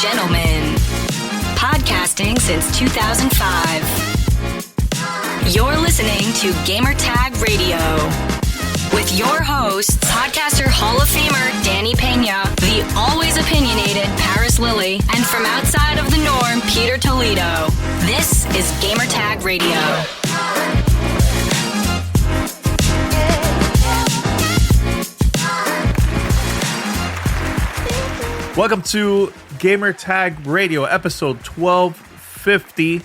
gentlemen, podcasting since 2005. You're listening to Gamertag Radio with your hosts, podcaster Hall of Famer Danny Peña, the always opinionated Paris Lily, and from outside of the norm, Peter Toledo. This is Gamertag Radio. Welcome to Gamertag Radio, episode 1250.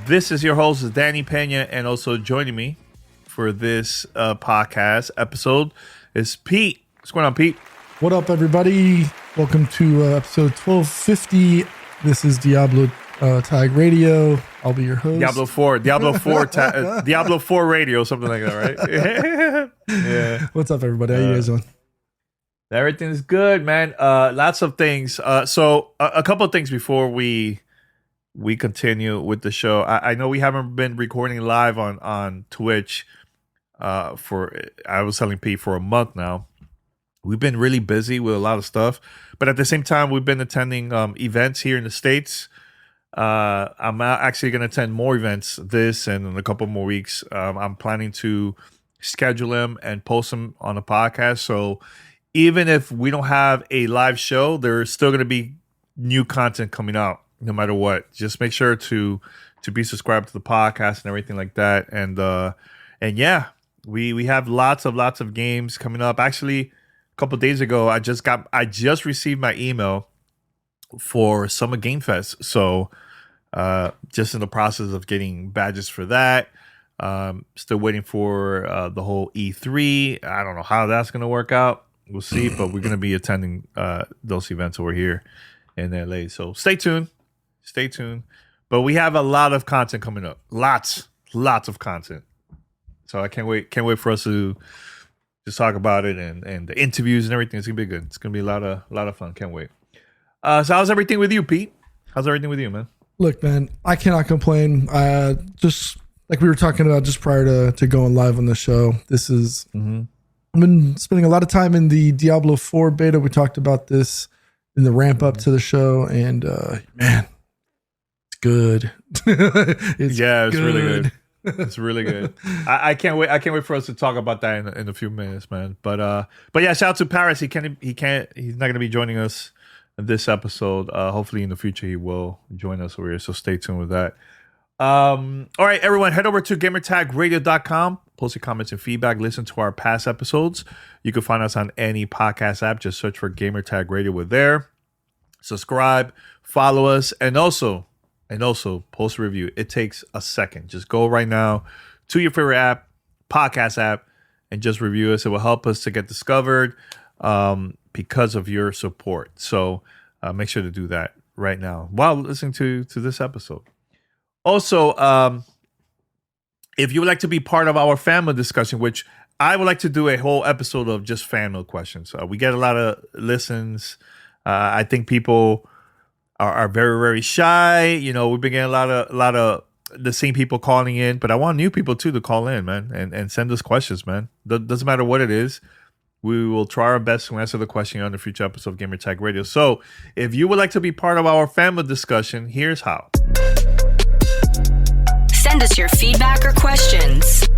This is your host, Danny Peña, and also joining me for this podcast episode is Pete. What's going on, Pete? What up, everybody? Welcome to episode 1250. This is Diablo Tag Radio. I'll be your host. Diablo 4 Diablo 4 Radio, something like that, right? Yeah. What's up, everybody? How you guys doing? Everything's good, man. Lots of things. So a couple of things before we continue with the show. I know we haven't been recording live on Twitch I was telling Pete, for a month now. We've been really busy with a lot of stuff, but at the same time, we've been attending events here in the States. I'm actually going to attend more events this and in a couple more weeks. I'm planning to schedule them and post them on the podcast. So even if we don't have a live show, there's still going to be new content coming out no matter what. Just make sure to be subscribed to the podcast and everything like that. And yeah, we have lots of games coming up. Actually, a couple of days ago, I just received my email for Summer Game Fest. So just in the process of getting badges for that. Still waiting for the whole E3. I don't know how that's going to work out. We'll see, but we're going to be attending those events over here in LA. So stay tuned. But we have a lot of content coming up. Lots of content. So I can't wait for us to just talk about it and the interviews and everything. It's going to be good. It's going to be a lot of fun. Can't wait. So how's everything with you, Pete? How's everything with you, man? Look, man, I cannot complain. Just like we were talking about just prior to going live on the show, this is... Mm-hmm. I've been spending a lot of time in the Diablo IV Beta. We talked about this in the ramp up to the show, and man, it's good. It's really good. It's really good. I can't wait. I can't wait for us to talk about that in a few minutes, man. But yeah, shout out to Paris. He's not going to be joining us in this episode. Hopefully in the future he will join us over here. So stay tuned with that. All right, everyone, head over to gamertagradio.com. Post your comments and feedback. Listen to our past episodes. You can find us on any podcast app. Just search for Gamertag Radio. We're there. Subscribe, follow us, and also post a review. It takes a second. Just go right now to your favorite app, podcast app, and just review us. It will help us to get discovered because of your support. So make sure to do that right now while listening to this episode. Also, if you would like to be part of our fan mail discussion, which I would like to do a whole episode of just fan mail questions. We get a lot of listens. I think people are very, very shy. You know, we've been getting a lot of the same people calling in, but I want new people too to call in, man, and send us questions, man. Doesn't matter what it is. We will try our best to answer the question on the future episode of Gamertag Radio. So if you would like to be part of our fan mail discussion, here's how. Send us your feedback or questions.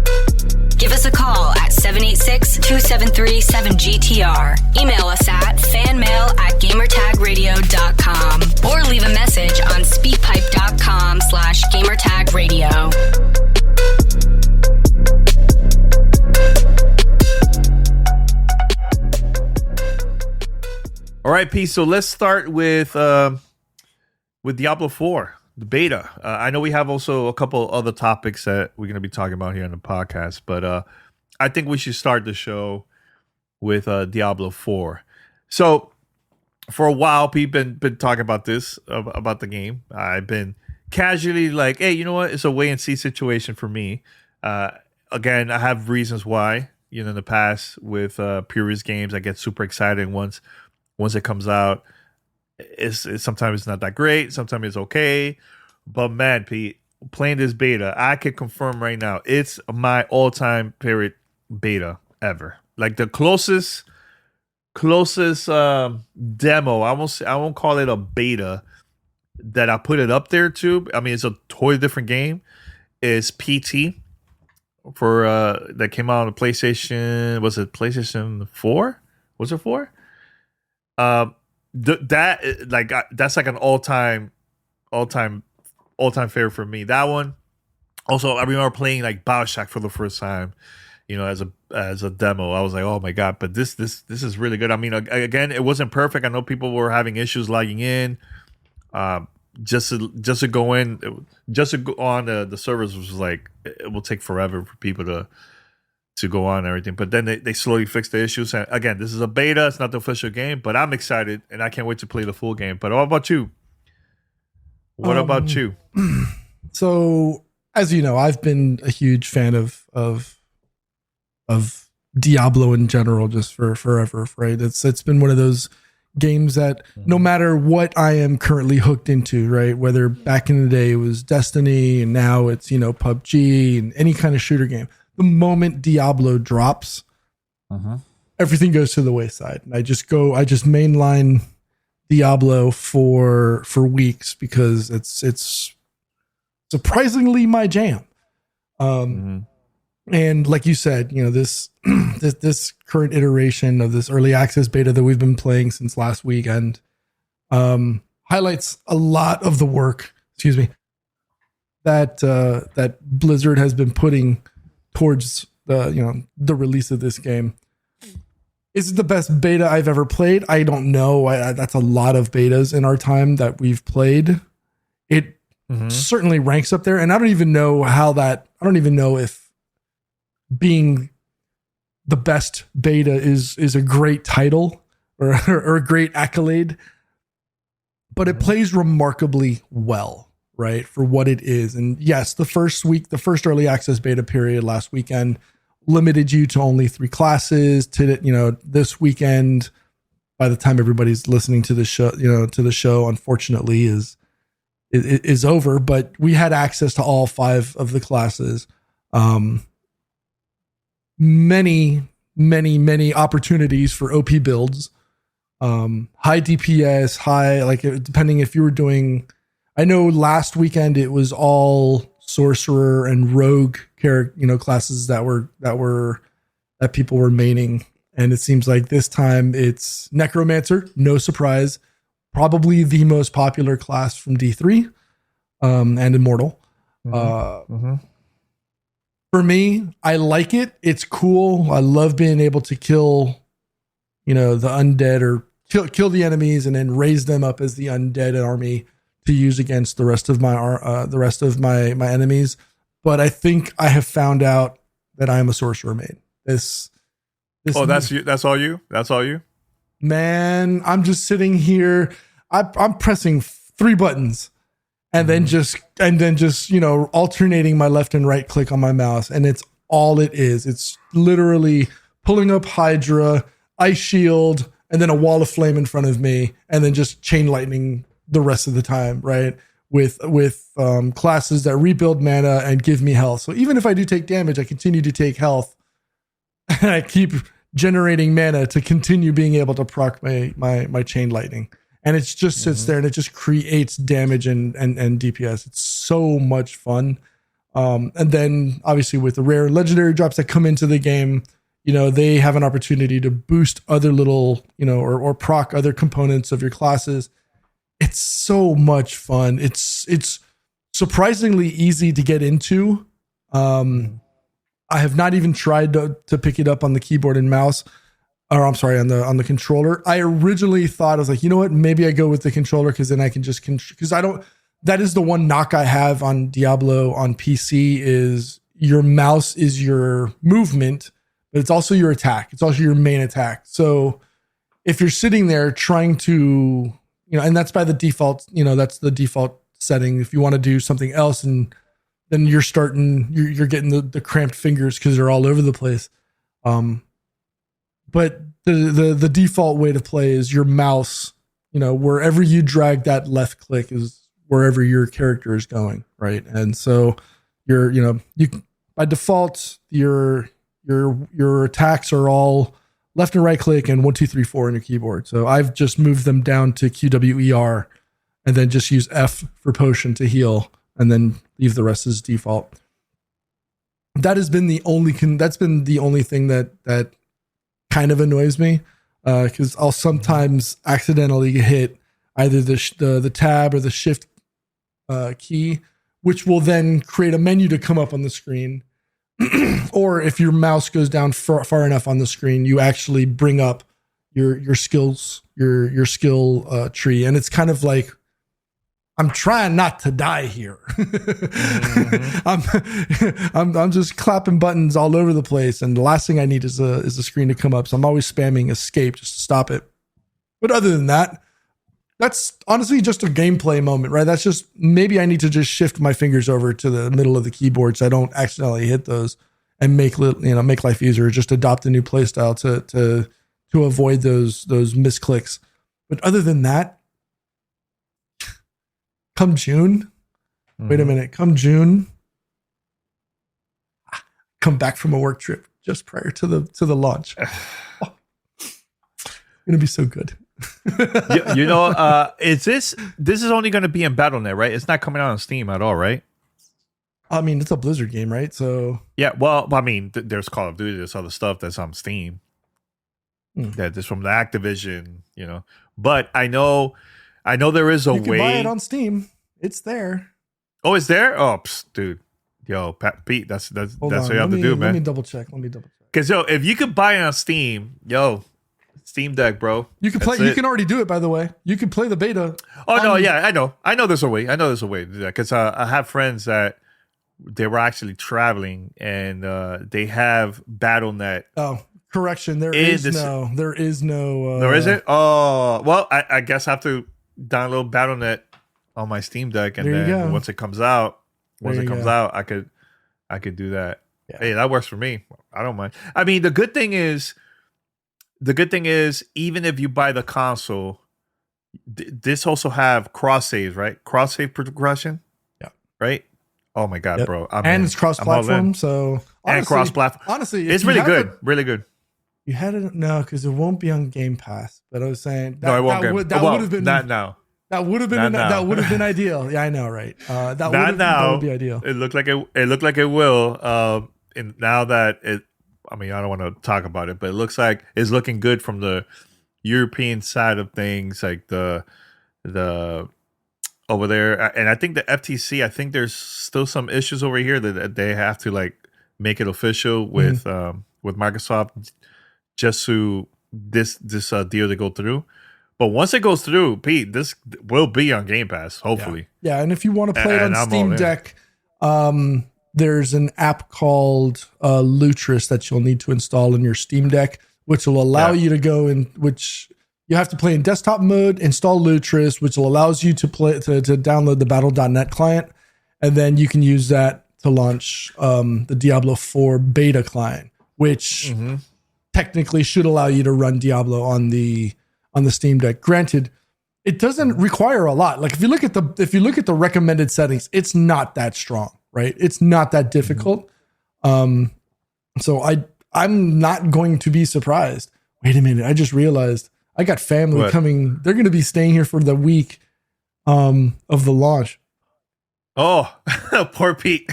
Give us a call at 786-273-7GTR. Email us at fanmail@gamertagradio.com or leave a message on speakpipe.com/gamertagradio. All right, Pete. So let's start with Diablo 4. The beta. I know we have also a couple other topics that we're going to be talking about here on the podcast, but I think we should start the show with Diablo 4. So for a while, people been talking about this, about the game. I've been casually like, hey, you know what? It's a wait and see situation for me. Again, I have reasons why. You know, in the past with previous games, I get super excited once it comes out. It's sometimes it's not that great, sometimes it's okay, but man, Pete, playing this beta, I can confirm right now it's my all-time favorite beta ever. Like the closest demo, I won't call it a beta, that I put it up there too. I mean, it's a totally different game. Is PT for that came out on the PlayStation? Was it PlayStation 4? Was it 4? That's like an all-time favorite for me. That one. Also, I remember playing like BioShock for the first time, as a demo. I was like, oh my god! But this is really good. I mean, again, it wasn't perfect. I know people were having issues logging in. Just to go in, just to go on the servers was like it will take forever for people to go on and everything. But then they slowly fixed the issues. And again, this is a beta; it's not the official game. But I'm excited and I can't wait to play the full game. But what about you? What about you? So, as you know, I've been a huge fan of Diablo in general, just for forever. Right? It's been one of those games that no matter what I am currently hooked into, right? Whether back in the day it was Destiny and now it's, PUBG and any kind of shooter game. The moment Diablo drops, everything goes to the wayside. And I just mainline Diablo for weeks because it's surprisingly my jam. And like you said, this current iteration of this early access beta that we've been playing since last weekend highlights a lot of the work, that Blizzard has been putting towards the release of this game. Is it the best beta I've ever played? I don't know. That's a lot of betas in our time that we've played. It certainly ranks up there, and I don't even know if being the best beta is a great title or a great accolade, but it plays remarkably well, right, for what it is. And yes, the first early access beta period last weekend limited you to only 3 classes. To this weekend, by the time everybody's listening to the show, unfortunately is over. But we had access to all 5 of the classes. Many opportunities for OP builds, high DPS, depending if you were doing, I know last weekend it was all sorcerer and rogue classes that people were maining. And it seems like this time it's necromancer, no surprise, probably the most popular class from D3, and immortal. For me, I like it. It's cool. I love being able to kill, the undead or kill the enemies and then raise them up as the undead army to use against the rest of my enemies. But I think I have found out that I am a sorcerer main. That's you. That's all you. Man, I'm just sitting here. I'm pressing 3 buttons. And then just alternating my left and right click on my mouse, and it's all it is. It's literally pulling up Hydra, Ice Shield, and then a wall of flame in front of me, and then just chain lightning the rest of the time, right? With classes that rebuild mana and give me health. So even if I do take damage, I continue to take health, and I keep generating mana to continue being able to proc my chain lightning. And it just sits there and it just creates damage and DPS. It's so much fun. And then obviously with the rare and legendary drops that come into the game, they have an opportunity to boost other little, or proc other components of your classes. It's so much fun. It's surprisingly easy to get into. I have not even tried to pick it up on the keyboard and mouse. Or I'm sorry, on the controller. I originally thought, I was like, you know what? Maybe I go with the controller because then I can just because I don't. That is the one knock I have on Diablo on PC is your mouse is your movement, but it's also your attack. It's also your main attack. So if you're sitting there trying to, and that's by the default, that's the default setting. If you want to do something else, and then you're getting the cramped fingers because they're all over the place. But the default way to play is your mouse, wherever you drag that left click is wherever your character is going, right? And so you by default your attacks are all left and right click and 1, 2, 3, 4 on your keyboard. So I've just moved them down to QWER and then just use F for potion to heal, and then leave the rest as default. That has been the only that's been the only thing that kind of annoys me, because I'll sometimes accidentally hit either the tab or the shift key, which will then create a menu to come up on the screen. Or if your mouse goes down far enough on the screen, you actually bring up your skills, your skill tree, and it's kind of like, I'm trying not to die here. I'm just clapping buttons all over the place, and the last thing I need is a screen to come up. So I'm always spamming escape just to stop it. But other than that, that's honestly just a gameplay moment, right? That's just, maybe I need to just shift my fingers over to the middle of the keyboard so I don't accidentally hit those, and make life easier. Just adopt a new play style to avoid those misclicks. But other than that, come June, wait a minute, come June, come back from a work trip just prior to the launch. Oh, it's gonna be so good. Is this is only going to be in BattleNet, right? It's not coming out on Steam at all, right? I mean, it's a Blizzard game, right? So yeah, well, I mean, there's Call of Duty, there's other stuff that's on Steam that is from the Activision, But I know there is a way. You can buy it on Steam. It's there. Oh, it's there? Oh, dude, Pete, that's what you have to do, man. Let me double check. Because if you could buy it on Steam, Steam Deck, bro. You can play. You can already do it, by the way. You can play the beta. Oh no, yeah, I know. There's a way. To do that, because I have friends that they were actually traveling and they have BattleNet. Oh, correction. There is no. There isn't. Oh, well, I guess I have to download BattleNet on my Steam Deck, and then once it comes out, I could do that. Yeah. Hey, that works for me. I don't mind. I mean, the good thing is, even if you buy the console, this also have cross saves, right? Cross save progression. Yeah. Right. Oh my God, bro. It's cross platform. So and cross platform. Honestly, it's really good. Really good. You had it? No, because it won't be on Game Pass. But I was saying it won't. That would have been not now. That would have been ideal. Yeah, I know, right? That would be ideal. It looked like it will. And now that it. I mean, I don't want to talk about it, but it looks like it's looking good from the European side of things, like the over there. And I think the FTC, I think there's still some issues over here that they have to like make it official with Microsoft just to this deal to go through. But once it goes through, Pete, this will be on Game Pass, hopefully. Yeah, and if you want to play it on Steam Deck, there's an app called Lutris that you'll need to install in your Steam Deck, which will allow you to go in, which you have to play in desktop mode, install Lutris, which will allows you to play to download the Battle.net client, and then you can use that to launch the Diablo IV Beta client, which technically should allow you to run Diablo on the Steam Deck. Granted, it doesn't require a lot. Like if you look at the recommended settings, it's not that strong. Right, it's not that difficult. So I'm not going to be surprised. Wait a minute, I just realized I got family coming. They're going to be staying here for the week of the launch. Oh, poor Pete.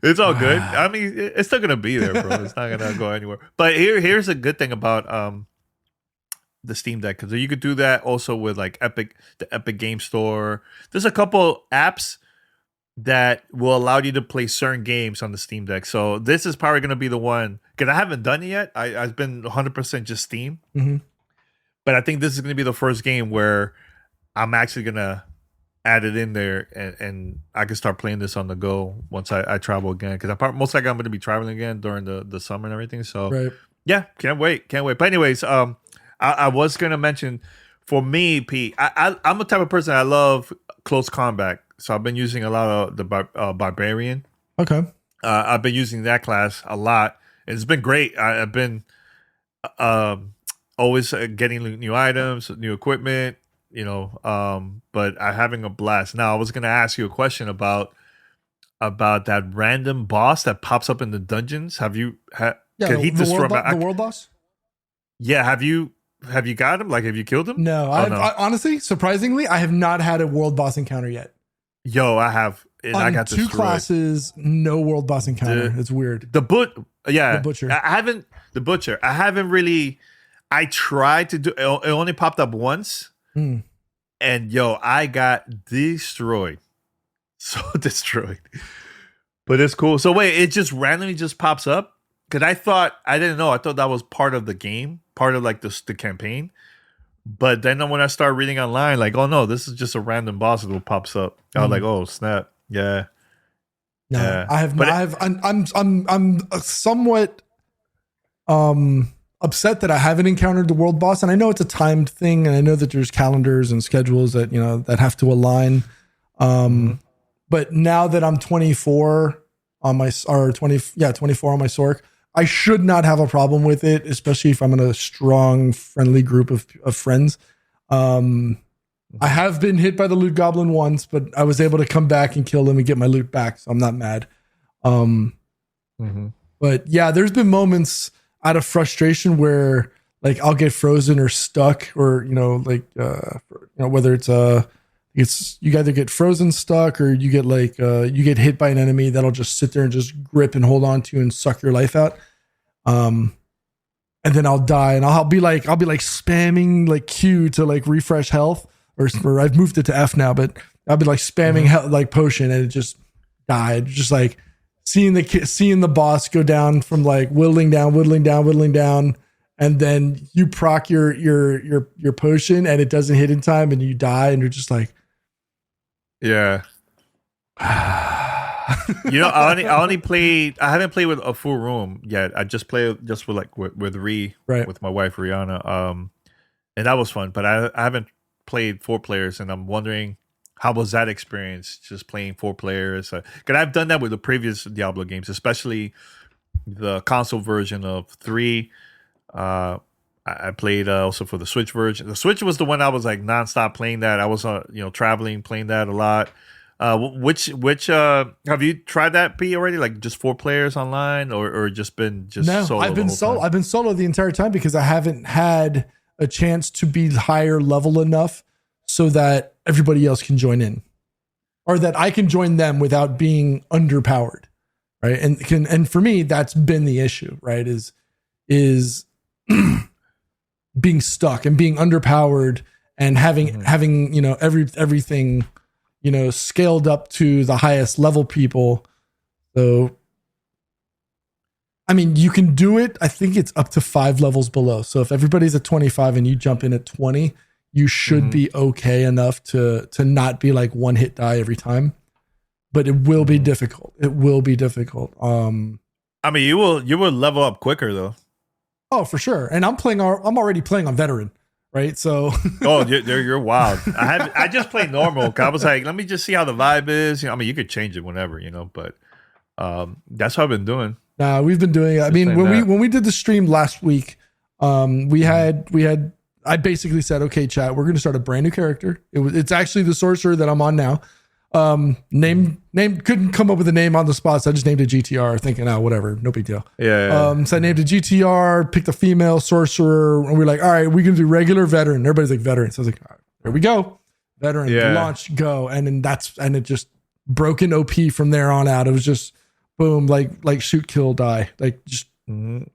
It's all good. I mean, it's still going to be there, bro. It's not going to go anywhere. But here's a good thing about the Steam Deck, because you could do that also with like the Epic Game Store. There's a couple apps that will allow you to play certain games on the Steam Deck. So this is probably going to be the one, because I haven't done it yet. I've been 100% just Steam, but I think this is going to be the first game where I'm actually going to add it in there, and I can start playing this on the go once I travel again, because most likely I'm going to be traveling again during the summer and everything. So yeah, can't wait. But anyways, I was going to mention, for me, Pete, I'm the type of person, I love close combat. So I've been using a lot of the Barbarian. Okay. I've been using that class a lot. It's been great. I've been always getting new items, new equipment, but I'm having a blast. Now, I was going to ask you a question about that random boss that pops up in the dungeons. Have you... the world boss? Yeah, have you have you got him? Like, have you killed him? No, I honestly, surprisingly, I have not had a world boss encounter yet. Yo, I have. And on I got 2 destroyed. Classes, no world boss encounter. It's weird. The butcher. I haven't really. I tried to do. It only popped up once, and yo, I got destroyed. So destroyed. But it's cool. So wait, it just randomly just pops up? Because I didn't know. I thought that was part of the game, part of like the campaign. But then when I started reading online, like, oh no, this is just a random boss that pops up. I was like, oh snap, yeah. No, yeah. I have. But I'm somewhat upset that I haven't encountered the world boss, and I know it's a timed thing, and I know that there's calendars and schedules that that have to align. But now that I'm 24 on my 24 on my Sork, I should not have a problem with it, especially if I'm in a strong, friendly group of friends. I have been hit by the loot goblin once, but I was able to come back and kill him and get my loot back, so I'm not mad. But yeah, there's been moments out of frustration where like I'll get frozen or stuck, or whether it's you either get frozen, stuck, or you get you get hit by an enemy that'll just sit there and just grip and hold on to you and suck your life out. And then I'll die, and I'll be like spamming like Q to like refresh health, or I've moved it to F now, but I'll be like spamming like potion, and it just died. Just like seeing the boss go down from like whittling down, and then you proc your potion and it doesn't hit in time, and you die, and you're just like, yeah. I haven't played with a full room yet. I just played with Ree, right, with my wife Rihanna, and that was fun. But I haven't played 4 players, and I'm wondering how was that experience, just playing 4 players? Because I've done that with the previous Diablo games, especially the console version of 3. I played also for the Switch version. The Switch was the one I was like nonstop playing that. I was traveling, playing that a lot. Which have you tried that, P, already? Like just 4 players online, or just no, solo? I've been solo. I've been solo the entire time because I haven't had a chance to be higher level enough so that everybody else can join in, or that I can join them without being underpowered, right? And for me, that's been the issue, right? Is being stuck and being underpowered and having everything scaled up to the highest level people. So I mean, you can do it. I think it's up to 5 levels below. So if everybody's at 25 and you jump in at 20, you should be okay enough to not be like one hit die every time. But it will be difficult. It will be difficult. I mean, you will level up quicker though. Oh, for sure. And I'm already playing on veteran, right? So oh, you're wild. I just played normal. I was like, let me just see how the vibe is. I mean, you could change it whenever, but that's what I've been doing. Nah, we've been doing it. I mean, when we did the stream last week, we had I basically said, okay, chat, we're going to start a brand new character. It's actually the sorcerer that I'm on now. Name couldn't come up with a name on the spot, so I just named it GTR, thinking, whatever, no big deal. Yeah. So I named it GTR, picked a female sorcerer, and we're like, all right, we can do regular veteran. Everybody's like veteran. So I was like, all right, there we go. Veteran, launch, go. And then it just broken OP from there on out. It was just boom, like shoot, kill, die. Like just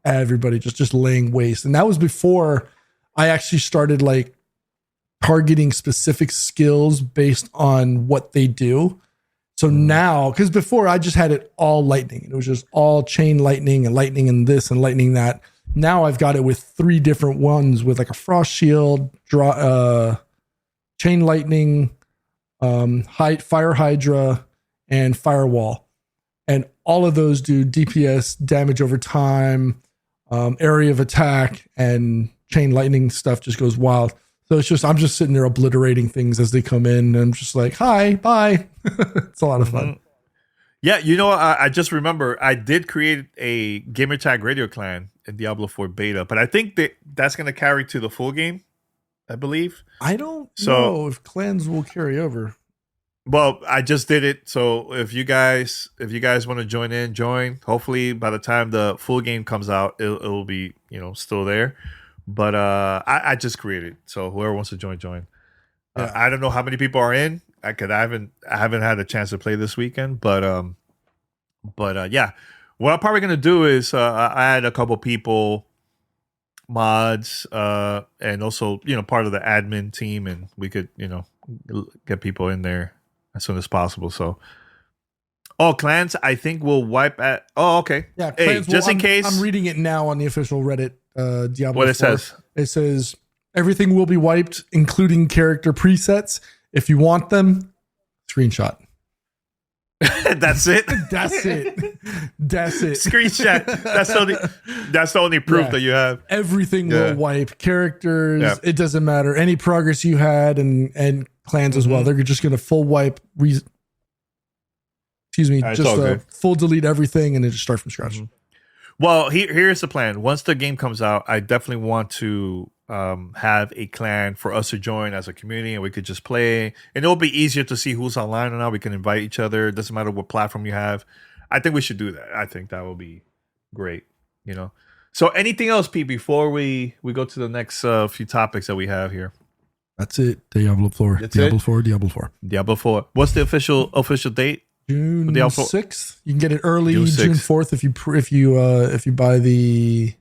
everybody just laying waste. And that was before I actually started like targeting specific skills based on what they do. So now, because before I just had it all lightning. It was just all chain lightning and this and lightning that. Now I've got it with 3 different ones with like a frost shield, chain lightning, fire hydra, and firewall. And all of those do DPS, damage over time, area of attack, and chain lightning stuff just goes wild. So I'm just sitting there obliterating things as they come in, and I'm just like, hi, bye. It's a lot of fun. Yeah, I just remember I did create a Gamertag Radio clan in Diablo IV Beta, but I think that's going to carry to the full game, I believe. I don't know if clans will carry over. Well, I just did it, so if you guys want to join. Hopefully, by the time the full game comes out, it'll be still there. But I just created, so whoever wants to join. Yeah. I don't know how many people are in. I haven't had a chance to play this weekend, but yeah. What I'm probably gonna do is I add a couple people, mods, and also part of the admin team, and we could get people in there as soon as possible. So, clans, I think we'll wipe at. Oh, okay. Yeah, hey, just in case, I'm reading it now on the official Reddit. Diablo. What it 4. says? It says everything will be wiped, including character presets. If you want them, screenshot. That's it. That's it. That's it. Screenshot. That's the only proof that you have. Everything will wipe. Characters. Yeah. It doesn't matter. Any progress you had and clans as well. They're just going to full wipe. Full delete everything and then just start from scratch. Well, here's the plan. Once the game comes out, I definitely want to have a clan for us to join as a community, and we could just play. And it'll be easier to see who's online or not. We can invite each other. It doesn't matter what platform you have. I think we should do that. I think that will be great. So anything else, Pete, before we go to the next few topics that we have here? That's it. Diablo 4. Diablo 4. Diablo 4. Diablo 4. What's the official date? June 6th. You can get it early. June 4th if you buy the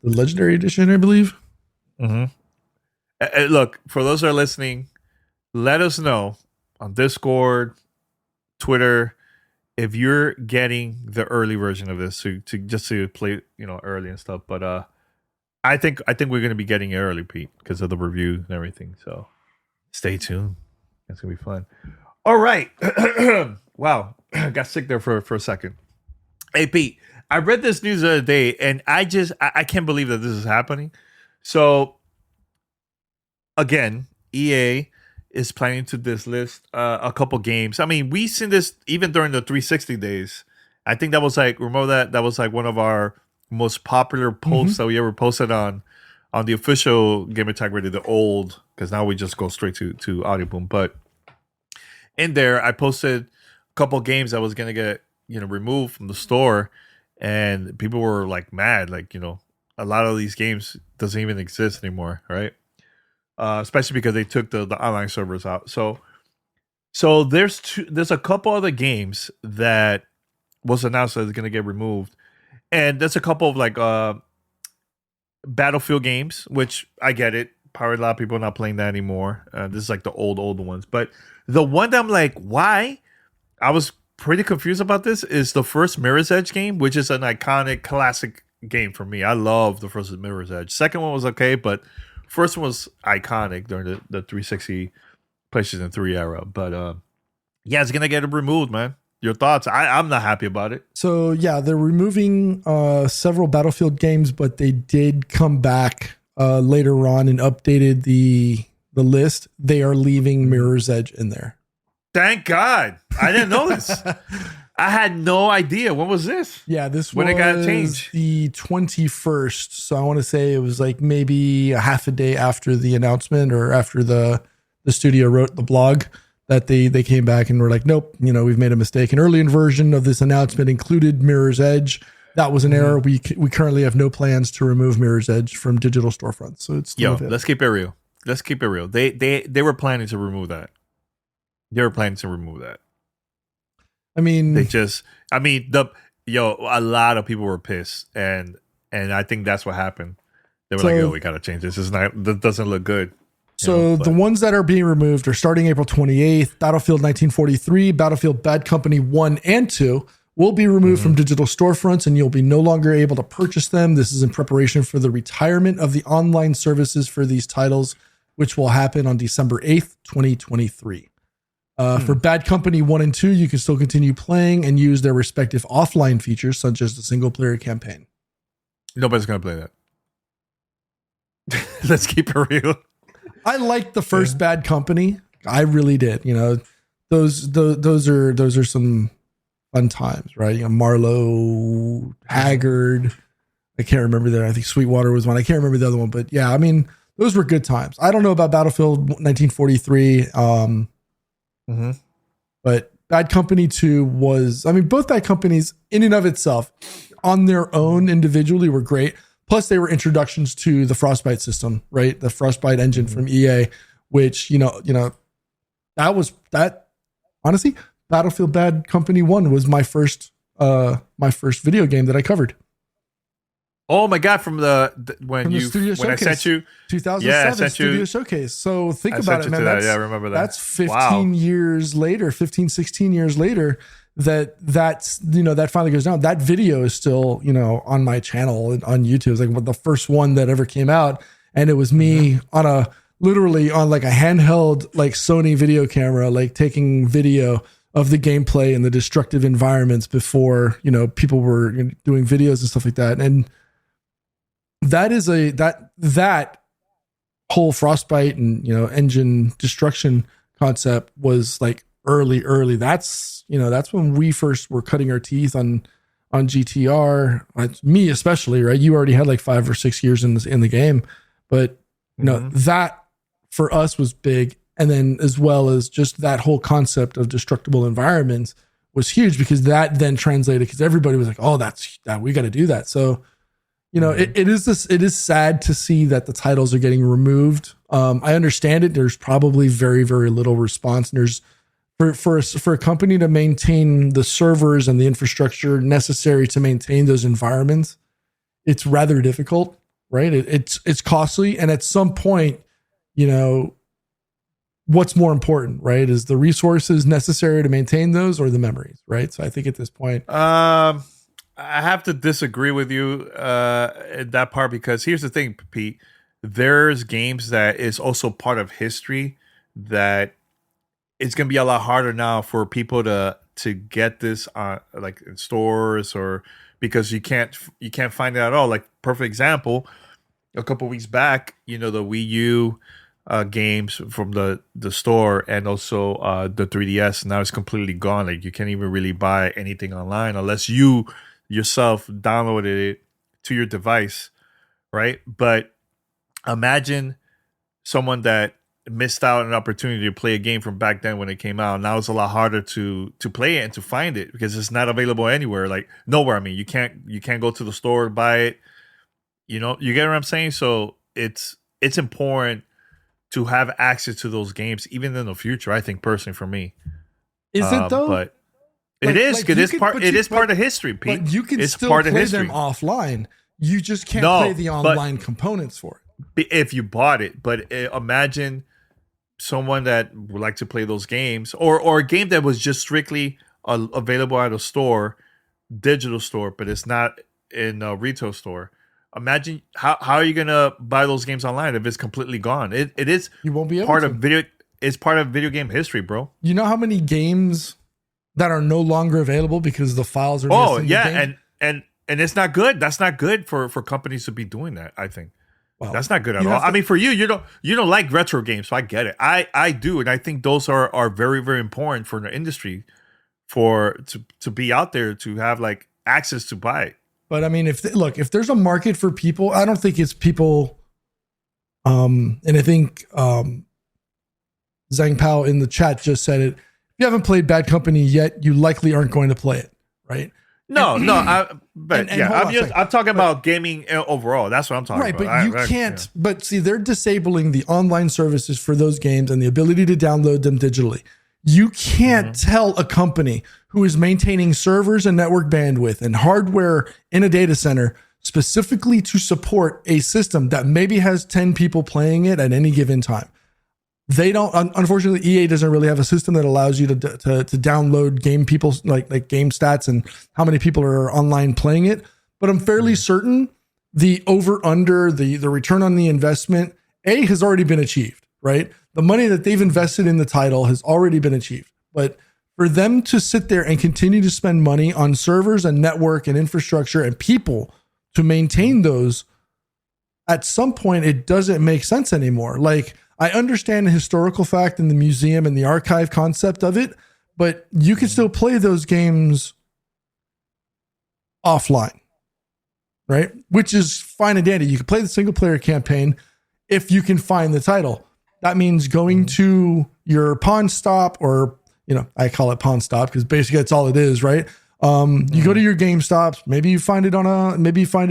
legendary edition, I believe. Look, for those that are listening, let us know on Discord, Twitter, if you're getting the early version of this to play early and stuff. But I think we're gonna be getting it early, Pete, because of the review and everything. So stay tuned. It's gonna be fun. All right. Wow. Got sick there for a second. Hey, Pete, I read this news the other day, and I can't believe that this is happening. So, again, EA is planning to dislist a couple games. I mean, we've seen this even during the 360 days. I think that was remember that was one of our most popular posts that we ever posted on the official Gamertag Radio, the old, because now we just go straight to Audio Boom. But in there, I posted a couple games that was going to get, removed from the store, and people were mad. A lot of these games doesn't even exist anymore, right? Especially because they took the online servers out. So there's a couple other games that was announced that is going to get removed, and there's a couple of Battlefield games, which I get it. Probably a lot of people are not playing that anymore. This is the old ones, but the one that I'm why? I was pretty confused about this is the first Mirror's Edge game, which is an iconic classic game for me. I love the first Mirror's Edge. Second one was okay, but first one was iconic during the 360 PlayStation 3 era. But yeah, it's gonna get removed, man. Your thoughts? I'm not happy about it. So yeah, they're removing several Battlefield games, but they did come back later on and updated the list. They are leaving Mirror's Edge in there. Thank God. I didn't know this. I had no idea. When was this? Yeah, this when was it got changed. The 21st. So I want to say it was maybe a half a day after the announcement, or after the studio wrote the blog, that they came back and were like, nope, we've made a mistake. An early version of this announcement included Mirror's Edge. That was an error. We currently have no plans to remove Mirror's Edge from digital storefronts. So it's still available. Let's keep it real. They were planning to remove that. I mean, a lot of people were pissed, and I think that's what happened. They were we gotta change this. That doesn't look good. So the ones that are being removed are starting April 28th. Battlefield 1943, Battlefield Bad Company 1 and 2 will be removed from digital storefronts, and you'll be no longer able to purchase them. This is in preparation for the retirement of the online services for these titles, which will happen on December 8th, 2023. For Bad Company 1 and 2, you can still continue playing and use their respective offline features, such as the single-player campaign. Nobody's going to play that. Let's keep it real. I liked the first Bad Company. I really did. Those are some fun times, right? Marlowe, Haggard. I can't remember that. I think Sweetwater was one. I can't remember the other one, but yeah, I mean, those were good times. I don't know about Battlefield 1943. But Bad Company 2 was, both Bad Companies in and of itself on their own individually were great. Plus, they were introductions to the Frostbite system, right? The Frostbite engine from EA, which that honestly, Battlefield Bad Company 1 was my first video game that I covered. Oh my God! From when I sent you 2007 Studio Showcase. So think about it, man. I remember that. That's 15 years later, 15, 16 years later. That's that finally goes down. That video is still on my channel on YouTube. It's like the first one that ever came out, and it was me literally on like a handheld like Sony video camera, like taking video of the gameplay and the destructive environments before people were doing videos and stuff like that. And that is that whole Frostbite and engine destruction concept was like early. That's when we first were cutting our teeth on GTR. Me especially, right? You already had like 5 or 6 years in the game, but that for us was big. And then as well as just that whole concept of destructible environments was huge, because that then translated, because everybody was like, oh, that we got to do that. So it is sad to see that the titles are getting removed. I understand it. There's probably very, very little response. And there's for a company to maintain the servers and the infrastructure necessary to maintain those environments, it's rather difficult, right? It's costly. And at some point, what's more important, right? Is the resources necessary to maintain those or the memories, right? So I think at this point, I have to disagree with you in that part, because here's the thing, Pete. There's games that is also part of history that it's going to be a lot harder now for people to get this on like in stores, or because you can't find it at all. Like perfect example, a couple weeks back, the Wii U games from the store, and also the 3DS now is completely gone. Like you can't even really buy anything online unless you yourself downloaded it to your device, right? But imagine someone that missed out on an opportunity to play a game from back then when it came out. Now it's a lot harder to play it and to find it, because it's not available anywhere, like nowhere. I mean, you can't go to the store and buy it. You get what I'm saying? So it's important to have access to those games even in the future, I think, personally, for me. Is it though? But it is. Like, it is part of history, Pete. But you can it's still part play of history. them offline. You just can't play the online components for it. If you bought it. But imagine someone that would like to play those games, or a game that was just strictly available at a store, digital store, but it's not in a retail store. Imagine how are you gonna buy those games online if it's completely gone? It is. You won't be able part to. Of video. It's part of video game history, bro. You know how many games that are no longer available because the files are. Oh yeah, and it's not good. That's not good for companies to be doing that, I think. Well, that's not good at all. I mean, for you don't like retro games, so I get it. I do, and I think those are very, very important for the industry, to be out there, to have like access to buy it. But I mean, if there's a market for people, I don't think it's people. And I think Zhang Pao in the chat just said it. If you haven't played Bad Company yet, you likely aren't going to play it, right? I'm talking about gaming overall. That's what I'm talking about. Right, but you can't. Yeah. But see, they're disabling the online services for those games and the ability to download them digitally. You can't tell a company who is maintaining servers and network bandwidth and hardware in a data center specifically to support a system that maybe has 10 people playing it at any given time. They don't, unfortunately, EA doesn't really have a system that allows you to download game people, like game stats and how many people are online playing it. But I'm fairly certain the over under, the return on the investment, has already been achieved, right? The money that they've invested in the title has already been achieved. But for them to sit there and continue to spend money on servers and network and infrastructure and people to maintain those, at some point, it doesn't make sense anymore. Like, I understand the historical fact and the museum and the archive concept of it, but you can still play those games offline, right? Which is fine and dandy. You can play the single player campaign if you can find the title. That means going to your pawn stop, or, I call it pawn stop because basically that's all it is, right? You go to your GameStops, maybe you find it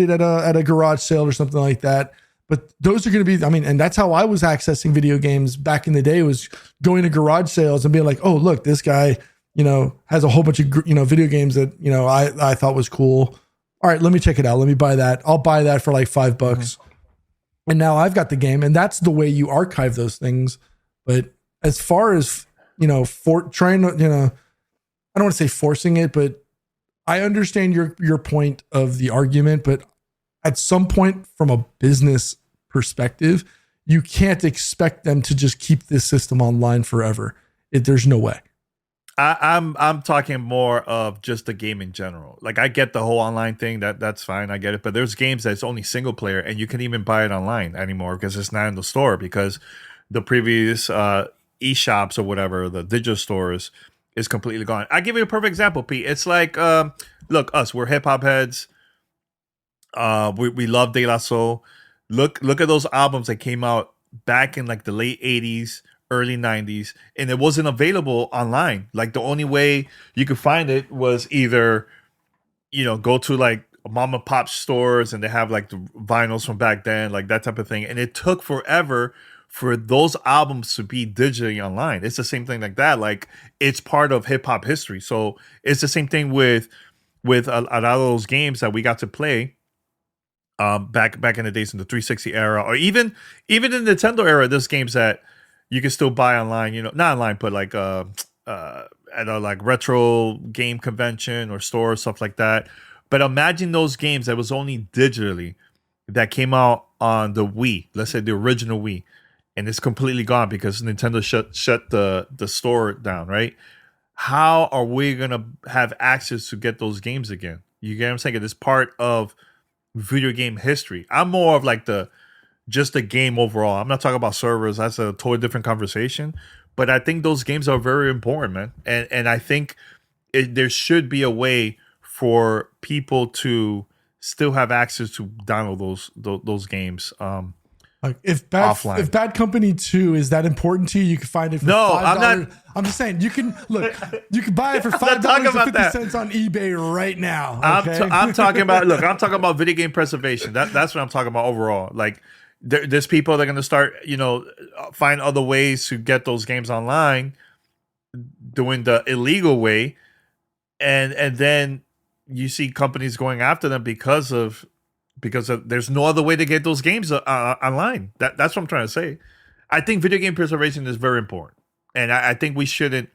at a garage sale or something like that. But those are going to be, and that's how I was accessing video games back in the day, was going to garage sales and being like, oh, look, this guy, has a whole bunch of, video games that, I thought was cool. All right, let me check it out. Let me buy that. I'll buy that for like $5. Mm-hmm. And now I've got the game, and that's the way you archive those things. But as far as, for trying to, I don't want to say forcing it, but I understand your point of the argument, but at some point from a business perspective, you can't expect them to just keep this system online forever. There's no way. I'm talking more of just the game in general. Like, I get the whole online thing, that's fine, I get it. But there's games that's only single player, and you can even buy it online anymore because it's not in the store, because the previous eShops or whatever, the digital stores, is completely gone. I give you a perfect example, Pete. It's like, look, we're hip hop heads. We love De La Soul. Look at those albums that came out back in like the late 80s, early 90s, and it wasn't available online. Like, the only way you could find it was either, go to like mom and pop stores, and they have like the vinyls from back then, like that type of thing. And it took forever for those albums to be digitally online. It's the same thing like that. Like, it's part of hip hop history. So it's the same thing with a lot of those games that we got to play back in the days, in the 360 era, or even in the Nintendo era. There's games that you can still buy online, not online, but like at a like retro game convention or store, stuff like that. But imagine those games that was only digitally, that came out on the Wii, let's say the original Wii, and it's completely gone because Nintendo shut the store down, right? How are we gonna have access to get those games again? You get what I'm saying? It's part of video game history. I'm more of like just the game overall. I'm not talking about servers. That's a totally different conversation. But I think those games are very important, man. And I think there should be a way for people to still have access to download those games. Like, if offline. If Bad Company 2 is that important to you, you can find it for $5. I'm not. I'm just saying, you can buy it for $5.50 on eBay right now. Okay? I'm talking about video game preservation. That's what I'm talking about overall. Like, there's people that are going to start, find other ways to get those games online, doing the illegal way, and then you see companies going after them because there's no other way to get those games online. That's what I'm trying to say. I think video game preservation is very important, and I think we shouldn't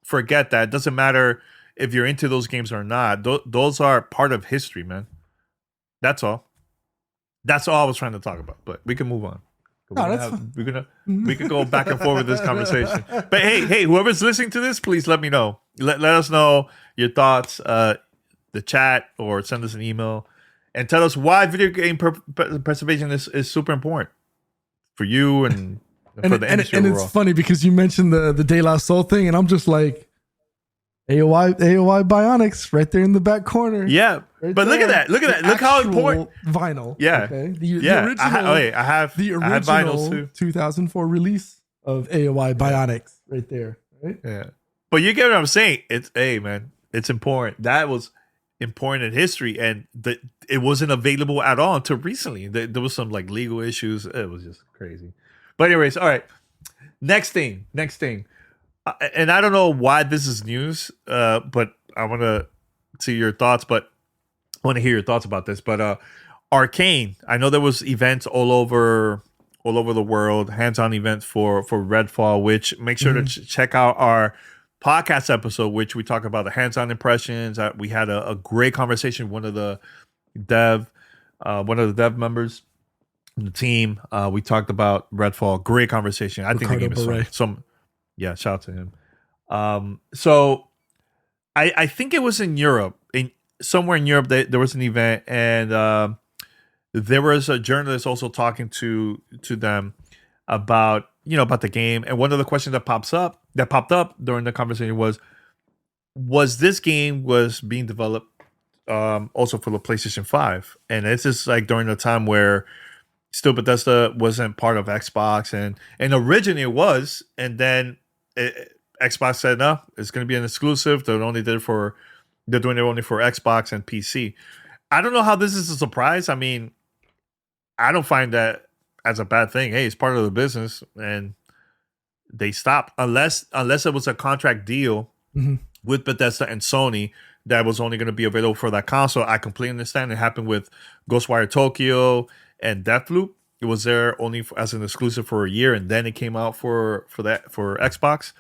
forget that. It doesn't matter if you're into those games or not. Those are part of history, man. That's all. That's all I was trying to talk about. But we can move on. We could go back and forth with this conversation. But hey, whoever's listening to this, please let me know. Let us know your thoughts, the chat, or send us an email. And tell us why video game preservation is super important for you and for the industry and overall. It's funny because you mentioned the De La Soul thing, and I'm just like, AOI Bionics right there in the back corner. Yeah, right, but there. Look at that. Look how important vinyl. Yeah, okay. The original. I have vinyls too. 2004 release of AOI Bionics right there. Right. Yeah, but you get what I'm saying. It's important. That was important in history, and it wasn't available at all until recently. There was some like legal issues. It was just crazy. But anyways, all right. Next thing. And I don't know why this is news, but I want to see your thoughts. But I want to hear your thoughts about this. But Arkane, I know there was events all over the world, hands-on events for Redfall. Which make sure to check out our podcast episode, which we talk about the hands-on impressions. We had a great conversation with one of the dev members in the team. We talked about Redfall. Great conversation. I think the game is fun. Yeah, shout out to him. So I think it was in Europe, somewhere in Europe. There was an event, and there was a journalist also talking to them about the game. And one of the questions that popped up during the conversation was this game was being developed also for the PlayStation 5, and this is like during the time where still Bethesda wasn't part of Xbox, and originally it was, and then Xbox said no, it's going to be an exclusive. They only did it for They're doing it only for Xbox and PC. I don't know how this is a surprise. I mean, I don't find that as a bad thing. Hey, it's part of the business, and they stopped unless it was a contract deal with Bethesda and Sony that was only going to be available for that console. I completely understand. It happened with Ghostwire Tokyo and Deathloop. It was there only as an exclusive for a year, and then it came out for Xbox.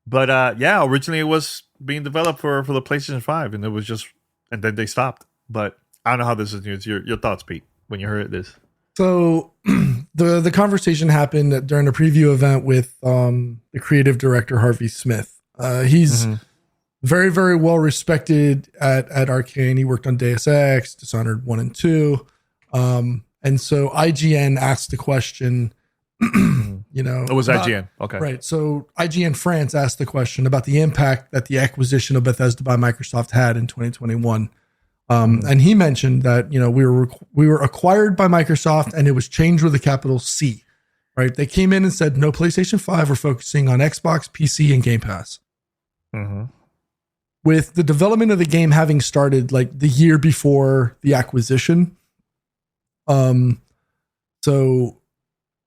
But originally it was being developed for the PlayStation 5, and then they stopped. But I don't know how this is news. Your thoughts, Pete, when you heard this? So the conversation happened during a preview event with the creative director Harvey Smith. He's very, very well respected at Arkane. He worked on Deus Ex, Dishonored 1 and 2. And so IGN asked the question, It was IGN. Okay. Right. So IGN France asked the question about the impact that the acquisition of Bethesda by Microsoft had in 2021. And he mentioned that, we were acquired by Microsoft and it was changed with a capital C, right? They came in and said, no PlayStation 5, we're focusing on Xbox, PC, and Game Pass. With the development of the game having started like the year before the acquisition. So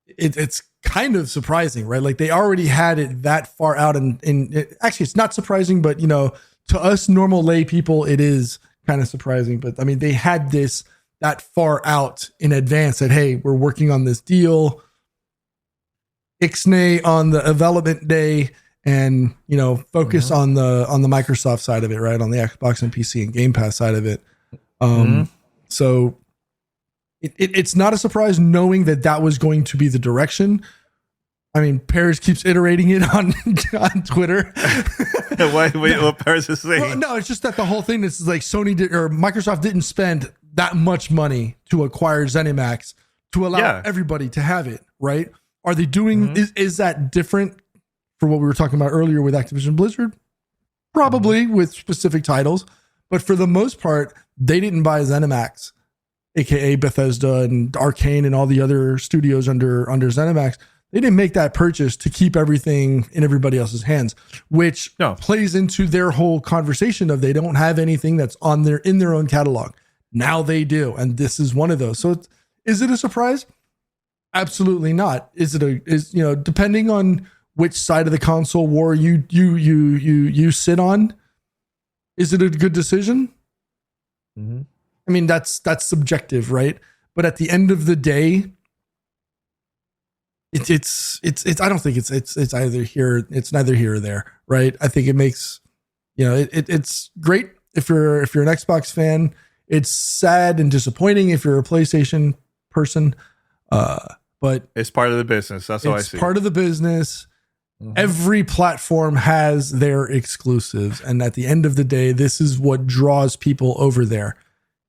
it's kind of surprising, right? Like they already had it that far out and actually it's not surprising, but to us normal lay people, it is kind of surprising, but I mean, they had this that far out in advance that, hey, we're working on this deal Ixnay on the development day and, focus on the Microsoft side of it, right? On the Xbox and PC and Game Pass side of it. So it's not a surprise knowing that was going to be the direction. I mean, Paris keeps iterating it on Twitter. What Paris is saying? Well, no, it's just that the whole thing is like Microsoft didn't spend that much money to acquire ZeniMax to allow everybody to have it, right? Are they doing? Is that different for what we were talking about earlier with Activision Blizzard? Probably with specific titles, but for the most part, they didn't buy ZeniMax, aka Bethesda and Arkane and all the other studios under ZeniMax. They didn't make that purchase to keep everything in everybody else's hands, which plays into their whole conversation of they don't have anything that's in their own catalog. Now they do, and this is one of those. So, is it a surprise? Absolutely not. Is it depending on which side of the console war you sit on, is it a good decision? I mean, that's subjective, right? But at the end of the day, it's I don't think it's either here. It's neither here or there, right? I think it makes, it's great if you're an Xbox fan. It's sad and disappointing if you're a PlayStation person. But it's part of the business. That's what I see. It's part of the business. Every platform has their exclusives, and at the end of the day, this is what draws people over there.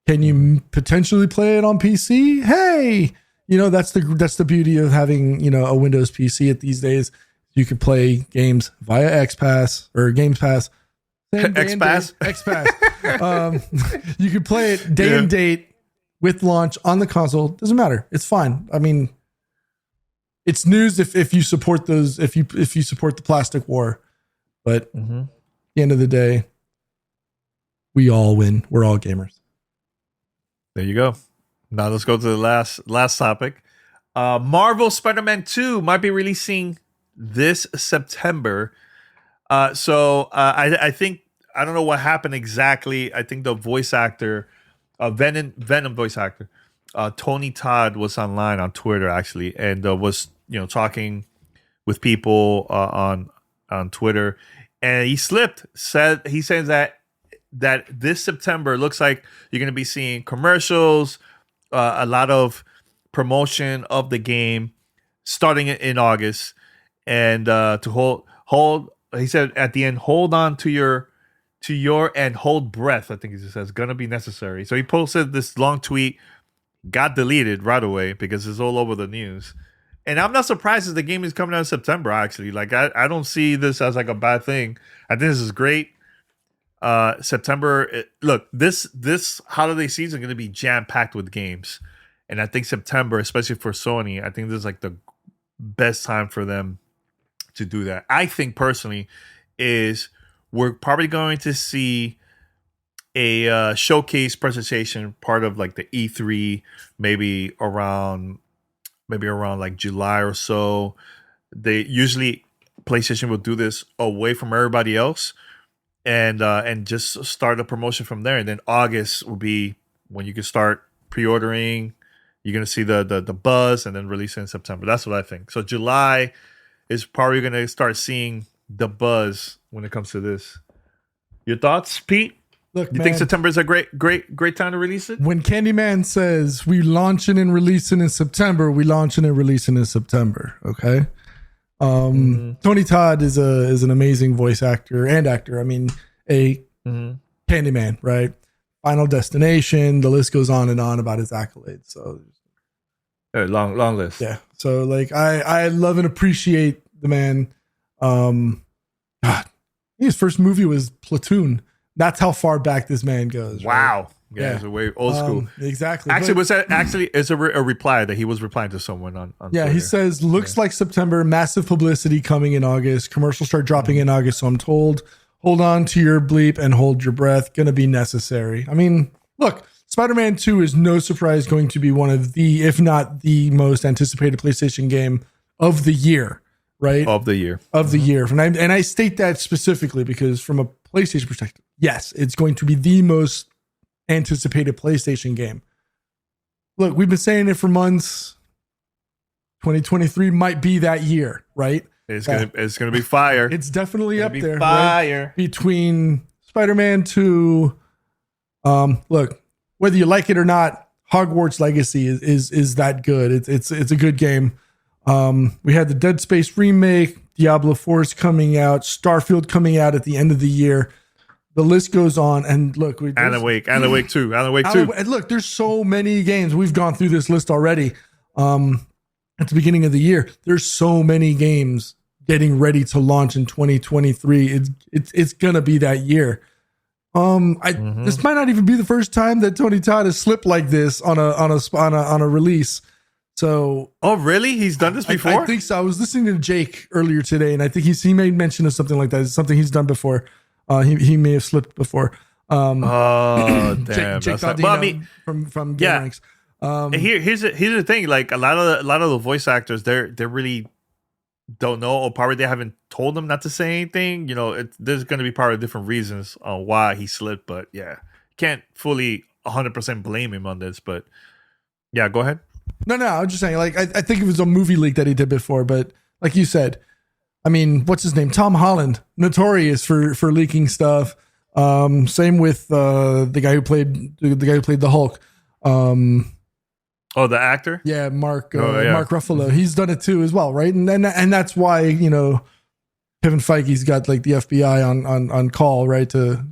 Can you potentially play it on PC? Hey, that's the beauty of having a Windows PC at these days. You can play games via XPass or Games Pass. XPass. You can play it day and date with launch on the console. Doesn't matter. It's fine. I mean, it's news if you support those, if you support the plastic war, but at the end of the day, we all win. We're all gamers. There you go. Now let's go to the last topic. Marvel Spider-Man 2 might be releasing this September. I think, I don't know what happened exactly. I think the voice actor, Venom voice actor, Tony Todd was online on Twitter actually, and was talking with people on Twitter, and he slipped. He says that this September looks like you're going to be seeing commercials, a lot of promotion of the game starting in August, and to hold. He said at the end, hold on to your and hold breath. I think he says gonna be necessary. So he posted this long tweet. Got deleted right away because it's all over the news. And I'm not surprised that the game is coming out in September, actually. Like, I don't see this as like a bad thing. I think this is great. September, look, this holiday season is going to be jam-packed with games. And I think September, especially for Sony, I think this is like the best time for them to do that. I think personally is we're probably going to see a showcase presentation, part of like the E3, maybe around like July or so. They usually PlayStation will do this away from everybody else, and just start a promotion from there. And then August will be when you can start pre-ordering. You're gonna see the buzz, and then release it in September. That's what I think. So July is probably gonna start seeing the buzz when it comes to this. Your thoughts, Pete? Look, you think September is a great time to release it? When Candyman says we launching and releasing in September, we launching and releasing in September. Okay. Tony Todd is an amazing voice actor and actor. I mean, Candyman, right? Final Destination. The list goes on and on about his accolades. So long list. Yeah. So like I love and appreciate the man. God, his first movie was Platoon. That's how far back this man goes. Wow. Right? Yeah, it's a way old school. Exactly. Actually, it's a reply that he was replying to someone on yeah, Twitter. He says, looks like September, massive publicity coming in August. Commercials start dropping in August, so I'm told. Hold on to your bleep and hold your breath. Gonna be necessary. I mean, look, Spider-Man 2 is no surprise going to be one of the, if not the most anticipated PlayStation game of the year, right? Of the year. And I state that specifically because from a PlayStation perspective, yes, it's going to be the most anticipated PlayStation game. Look, we've been saying it for months. 2023 might be that year, right? It's gonna be fire. It's definitely up there. Fire. Right? Between Spider-Man 2, look, whether you like it or not, Hogwarts Legacy is that good. It's a good game. We had the Dead Space remake, Diablo 4 is coming out, Starfield coming out at the end of the year. The list goes on, and look, Alan Wake 2. And look, there's so many games. We've gone through this list already. At the beginning of the year, there's so many games getting ready to launch in 2023. It's gonna be that year. This might not even be the first time that Tony Todd has slipped like this on a release. So, oh really? He's done this before? I think so. I was listening to Jake earlier today, and I think he made mention of something like that. It's something he's done before. He may have slipped before. Damn! Jake Daudino from Gamertag. Here's the thing. Like a lot of the voice actors, they really don't know, or probably they haven't told them not to say anything. You know, there's going to be probably different reasons on why he slipped. But yeah, can't fully 100% blame him on this. But yeah, go ahead. No, I was just saying. Like I think it was a movie leak that he did before, but like you said. I mean, what's his name? Tom Holland, notorious for leaking stuff. Same with the guy who played the Hulk. The actor? Yeah, Mark Ruffalo. He's done it too as well, right? And that's why Kevin Feige's got like the FBI on call, right, to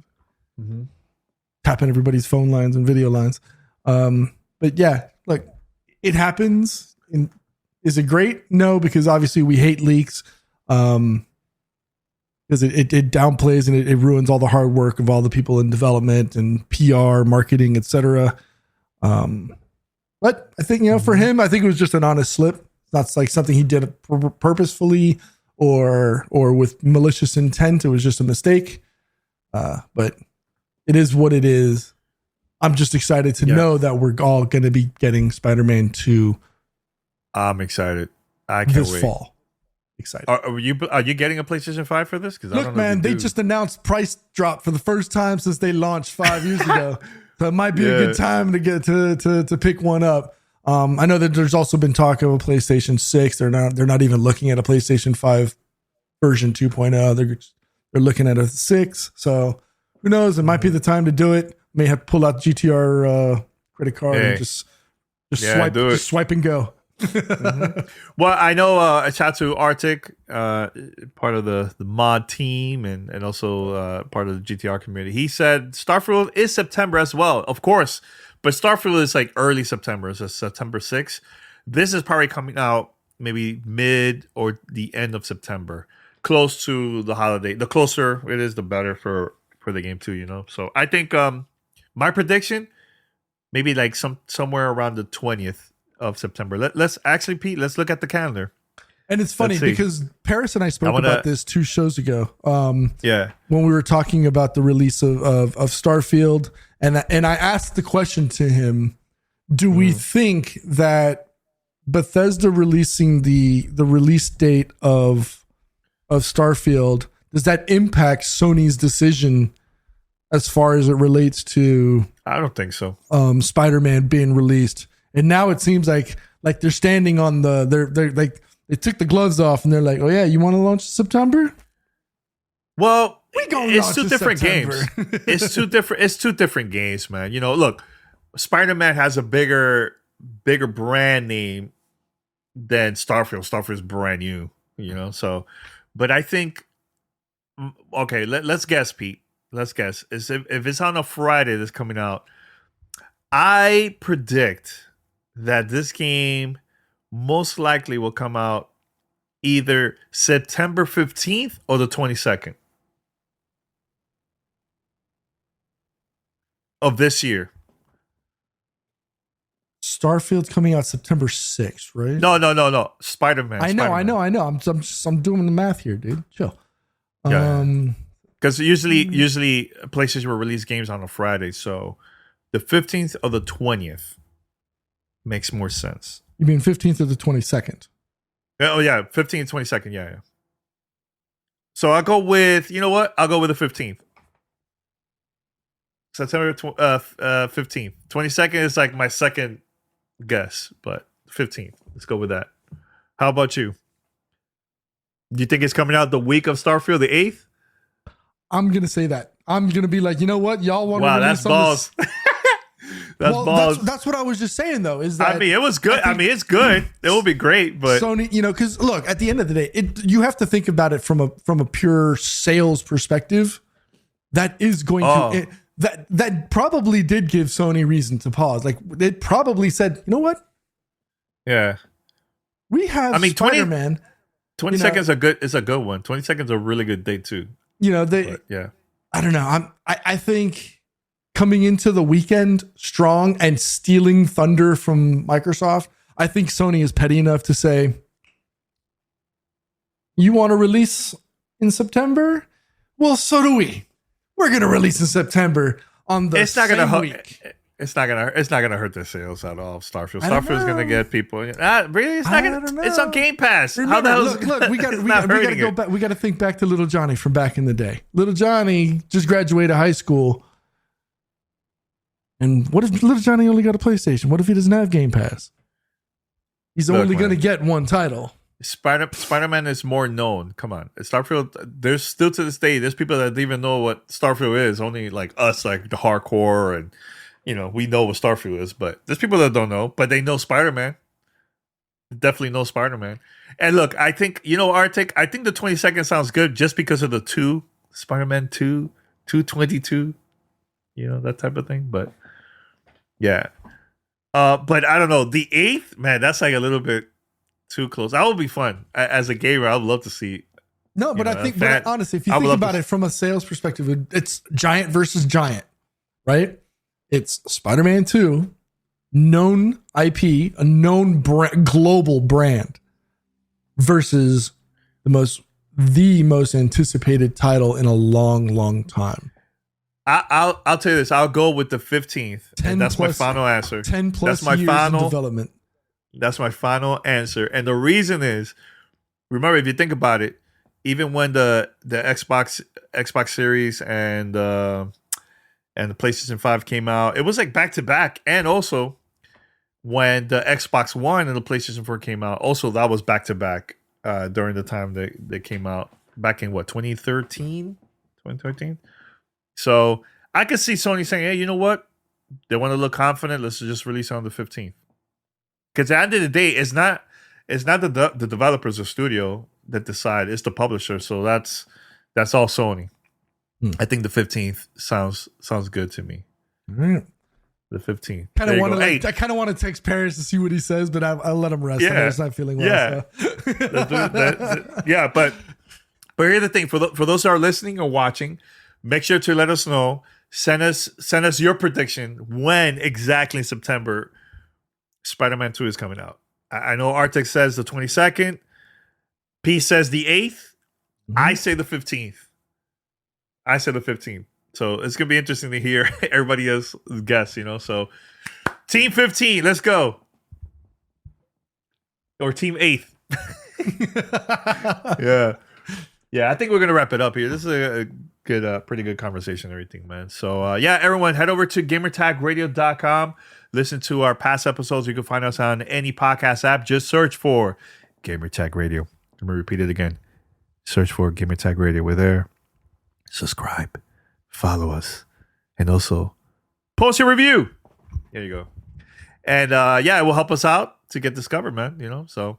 tap in everybody's phone lines and video lines. But yeah, look, it happens. Is it great? No, because obviously we hate leaks. Because it downplays and it ruins all the hard work of all the people in development and PR, marketing, etc. But I think for him, I think it was just an honest slip. It's not like something he did purposefully or with malicious intent. It was just a mistake. But it is what it is. I'm just excited to know that we're all going to be getting Spider-Man 2. I'm excited. I can't wait. This fall. Excited. Are you getting a PlayStation 5 for this? Because look, man, they just announced price drop for the first time since they launched 5 years ago. So it might be a good time to get to pick one up. I know that there's also been talk of a PlayStation 6. They're not even looking at a PlayStation 5 version 2.0. They're looking at a 6. So who knows? It might be the time to do it. May have to pull out GTR credit card and just swipe and go. Well, I know a shout out to Arctic, part of the mod team and also part of the GTR community. He said Starfield is September as well, of course, but Starfield is like early September, so September 6th. This is probably coming out maybe mid or the end of September, close to the holiday. The closer it is, the better for the game too, So I think my prediction, maybe like somewhere around the 20th of September. Let's actually, Pete, let's look at the calendar. And it's funny because Paris and I spoke about this 2 shows ago. Yeah. When we were talking about the release of Starfield, and I asked the question to him, do we think that Bethesda releasing the release date of Starfield, does that impact Sony's decision as far as it relates to I don't think so. Spider-Man being released? And now it seems like they're standing on they're like they took the gloves off and they're like, oh yeah, you want to launch in September? Well, it's 2 different games. It's 2 different games, man. You know, look, Spider-Man has a bigger brand name than Starfield. Starfield's brand new, you know. So, but I think, okay, let's guess, Pete. Let's guess. If it's on a Friday that's coming out, I predict that this game most likely will come out either September 15th or the 22nd of this year. Starfield's coming out September 6th, right? No. Spider-Man. I know. I'm doing the math here, dude. Chill. Because usually PlayStation will release games on a Friday, so the 15th or the 20th makes more sense. You mean 15th or the 22nd? Oh yeah, 15th, 22nd. Yeah. So I'll go with, you know what? I'll go with the 15th. September 15th. 22nd is like my second guess, but 15th. Let's go with that. How about you? Do you think it's coming out the week of Starfield, the 8th? I'm going to say that. I'm going to be like, you know what? Y'all want to release that's balls. That's balls. That's what I was just saying, though, is that... I mean, it was good. It's good. It will be great, but... Sony, you know, because look, at the end of the day, you have to think about it from a pure sales perspective. That is going to... That probably did give Sony reason to pause. Like, it probably said, you know what? Yeah. We have Spider-Man. 22nd is a good one. 22nd is a really good date, too. You know, I don't know. I think coming into the weekend strong and stealing thunder from Microsoft, I think Sony is petty enough to say, you want to release in September? Well, so do we. We're going to release in September on the same week. It's not gonna hurt their sales at all. Starfield's gonna get people. Really, it's not gonna. It's on Game Pass. Remember, how the hell? Look, we got to go back. We got to think back to Little Johnny from back in the day. Little Johnny just graduated high school, and what if Little Johnny only got a PlayStation? What if he doesn't have Game Pass? He's only gonna get one title. Spider-Man is more known. Come on, Starfield. There's still to this day. There's people that don't even know what Starfield is. Only like us, like the hardcore and. You know, we know what Starfield is, but there's people that don't know, but they know Spider-Man. Definitely know Spider-Man. And look, I think, you know, I think the 22nd sounds good just because of the 2, Spider-Man 2, 222, you know, that type of thing. But yeah. But I don't know. The 8th, man, that's like a little bit too close. That would be fun. As a gamer, I would love to see. No, but I think, honestly, if you think about it from a sales perspective, it's giant versus giant, right? It's Spider-Man 2, known IP, a known global brand, versus the most anticipated title in a long, long time. I'll tell you this. I'll go with the 15th. And that's my final answer. 10 plus years in development. That's my final answer. And the reason is, remember, if you think about it, even when the Xbox Series and the PlayStation 5 came out, it was like back to back. And also when the Xbox One and the PlayStation 4 came out, also that was back to back during the time they came out back in 2013. So I could see Sony saying, hey, you know what? They want to look confident. Let's just release it on the 15th. Because at the end of the day, it's not the developers or studio that decide. It's the publisher. So that's all Sony. I think the 15th sounds good to me. Right. The 15th. I kind of want to text Paris to see what he says, but I'll let him rest. Yeah. He's not feeling well. Yeah. Yeah, but here's the thing. For those who are listening or watching, make sure to let us know. Send us your prediction when exactly in September Spider-Man 2 is coming out. I know Arctic says the 22nd. P says the 8th. I say the 15th. So it's gonna be interesting to hear everybody else guess. So Team 15, let's go. Or Team 8th. Yeah. I think we're gonna wrap it up here. This is a good, pretty good conversation and everything, man. So everyone, head over to gamertagradio.com. Listen to our past episodes. You can find us on any podcast app. Just search for Gamertag Radio. Let me repeat it again. Search for Gamertag Radio. We're there. Subscribe, follow us, and also post your review. There you go. And it will help us out to get discovered, man. So.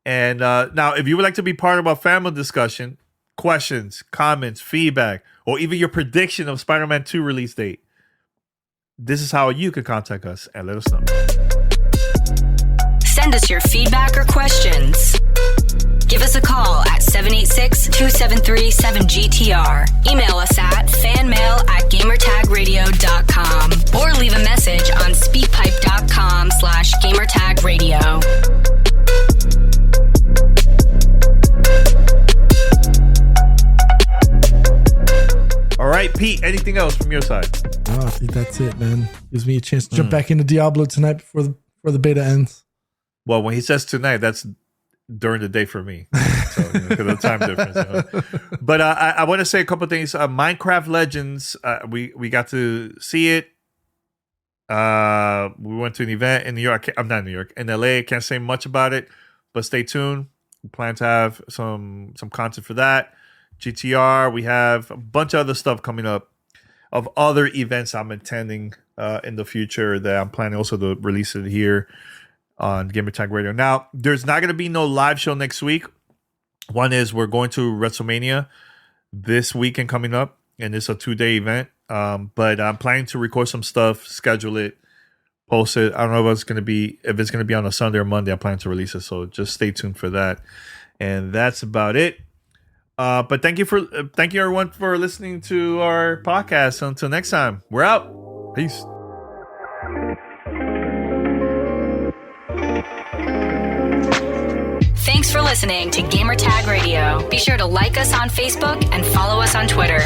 And now, if you would like to be part of our family discussion, questions, comments, feedback, or even your prediction of Spider-Man 2 release date, this is how you can contact us and let us know. Send us your feedback or questions. Give us a call at 786-273-7GTR. Email us at fanmail@gamertagradio.com or leave a message on speakpipe.com/gamertagradio. All right, Pete, anything else from your side? No, I think that's it, man. Gives me a chance to jump back into Diablo tonight before the beta ends. Well, when he says tonight, that's during the day for me. So, because of the time difference. But I want to say a couple of things. Minecraft Legends, we got to see it. We went to an event in New York. I'm not in New York. In LA. Can't say much about it, but stay tuned. We plan to have some content for that. GTR, we have a bunch of other stuff coming up of other events I'm attending in the future that I'm planning also to release it here on Gamertag Radio. Now, there's not going to be no live show next week. One is we're going to WrestleMania this weekend coming up, and it's a 2-day event. But I'm planning to record some stuff, schedule it, post it. I don't know if it's going to be on a Sunday or Monday. I plan to release it, so just stay tuned for that. And that's about it. But thank you everyone for listening to our podcast. Until next time, we're out. Peace. Thanks for listening to Gamertag Radio. Be sure to like us on Facebook and follow us on Twitter.